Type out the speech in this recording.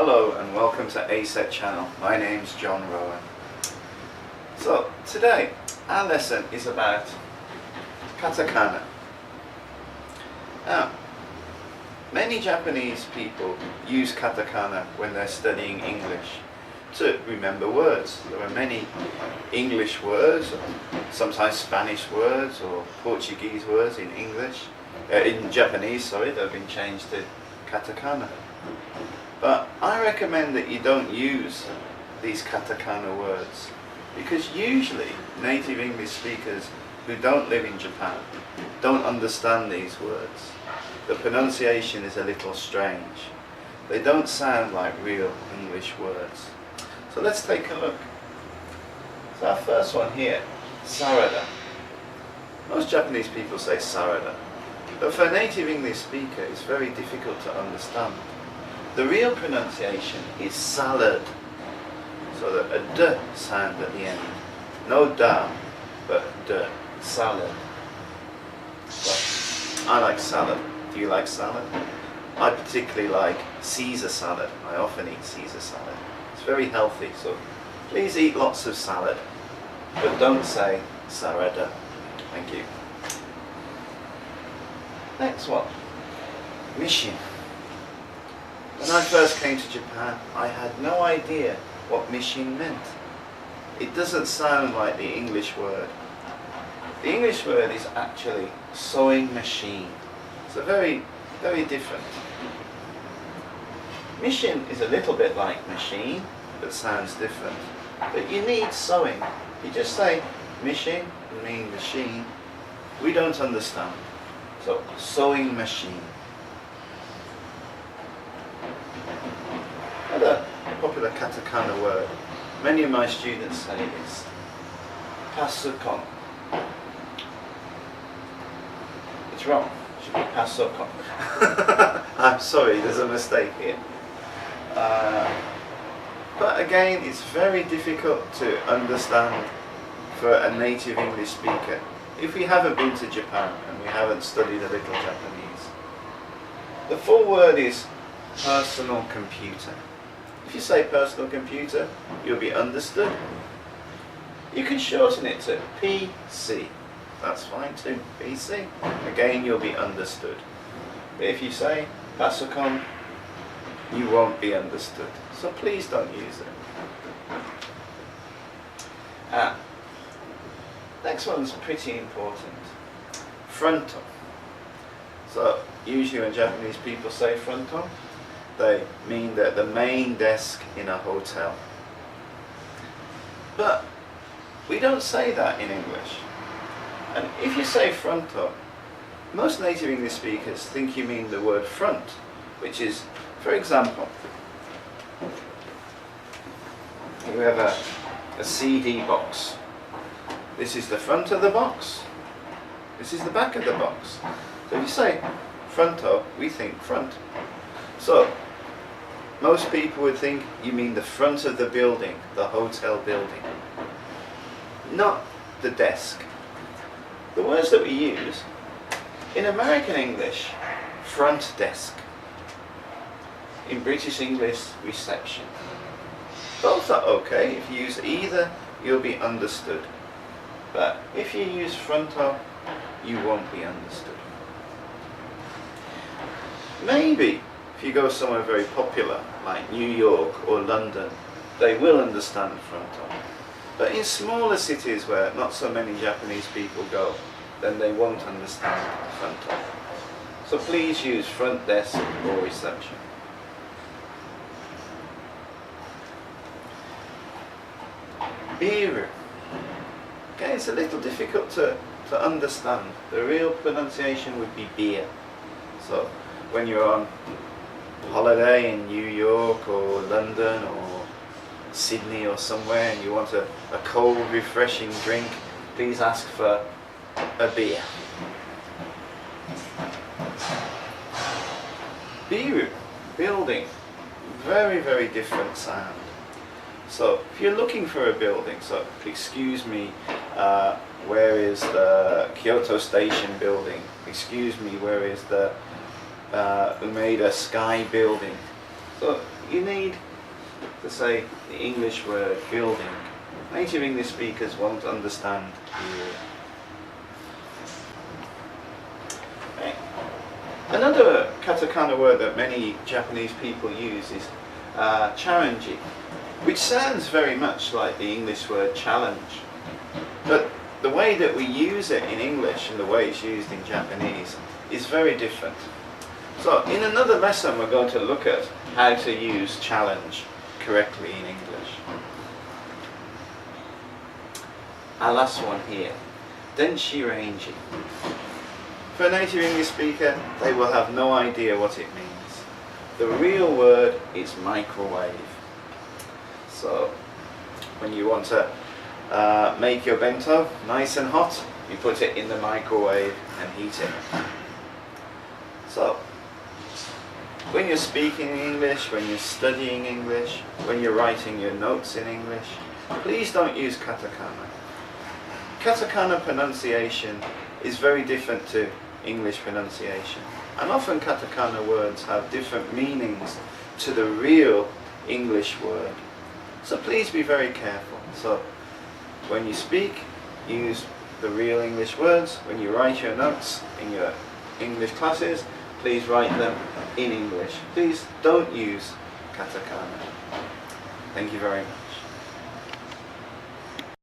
Hello and welcome to aset channel. My name's John Rowan. So today our lesson is about katakana. Now, many Japanese people use katakana when they're studying English to remember words. There are many English words, sometimes Spanish words or Portuguese words in Japanese, that have been changed to katakana. But I recommend that you don't use these katakana words because usually native English speakers who don't live in Japan don't understand these words. The pronunciation is a little strange. They don't sound like real English words. So let's take a look. So our first one here, sarada. Most Japanese people say sarada, but for a native English speaker it's very difficult to understand. The real pronunciation is salad, so that a d sound at the end. No da, but d, salad. Well, I like salad. Do you like salad? I particularly like Caesar salad. I often eat Caesar salad. It's very healthy, so please eat lots of salad, but don't say sarada. Thank you. Next one, mission. When I first came to Japan, I had no idea what mission meant. It doesn't sound like the English word. The English word is actually sewing machine. So very, very different. Mission is a little bit like machine, but sounds different. But you need sewing. You just say mission and mean machine. We don't understand. So sewing machine. Another popular katakana word, many of my students say this, pasukon. It's wrong, it should be pasukon. I'm sorry, there's a mistake here. But again, it's very difficult to understand for a native English speaker if we haven't been to Japan and we haven't studied a little Japanese. The full word is personal computer. If you say personal computer, you'll be understood. You can shorten it to PC. That's fine too, PC. Again, you'll be understood. But if you say pasukon, you won't be understood. So please don't use it. Next one's pretty important. Fronton. So usually when Japanese people say fronton, they mean that the main desk in a hotel. But we don't say that in English. And if you say fronto, most native English speakers think you mean the word front, which is, for example, you have a CD box. This is the front of the box. This is the back of the box. So if you say fronto, we think front. So most people would think you mean the front of the building, the hotel building, not the desk. The words that we use, in American English, front desk. In British English, reception. Both are okay. If you use either, you'll be understood. But if you use fronto, you won't be understood. Maybe if you go somewhere very popular, like New York or London, they will understand fronto. But in smaller cities where not so many Japanese people go, then they won't understand fronto. So please use front desk or reception. Biru. Okay, it's a little difficult to understand. The real pronunciation would be beer. So when you're on holiday in New York or London or Sydney or somewhere and you want a cold refreshing drink, please ask for a beer. Biru, building, very, very different sound. So if you're looking for a building, so excuse me, where is the Kyoto Station building? Excuse me, where is the Umeda Sky building? So you need to say the English word building. Native English speakers won't understand you. Okay. Another katakana word that many Japanese people use is charanji, which sounds very much like the English word challenge. But the way that we use it in English and the way it's used in Japanese is very different. So in another lesson we're going to look at how to use challenge correctly in English. Our last one here, denshiranji. For a native English speaker, they will have no idea what it means. The real word is microwave. So when you want to make your bento nice and hot, you put it in the microwave and heat it. So when you're speaking English, when you're studying English, when you're writing your notes in English, please don't use katakana. Katakana pronunciation is very different to English pronunciation, and often katakana words have different meanings to the real English word. So please be very careful. So when you speak, use the real English words. When you write your notes in your English classes, please write them in English. Please don't use katakana. Thank you very much.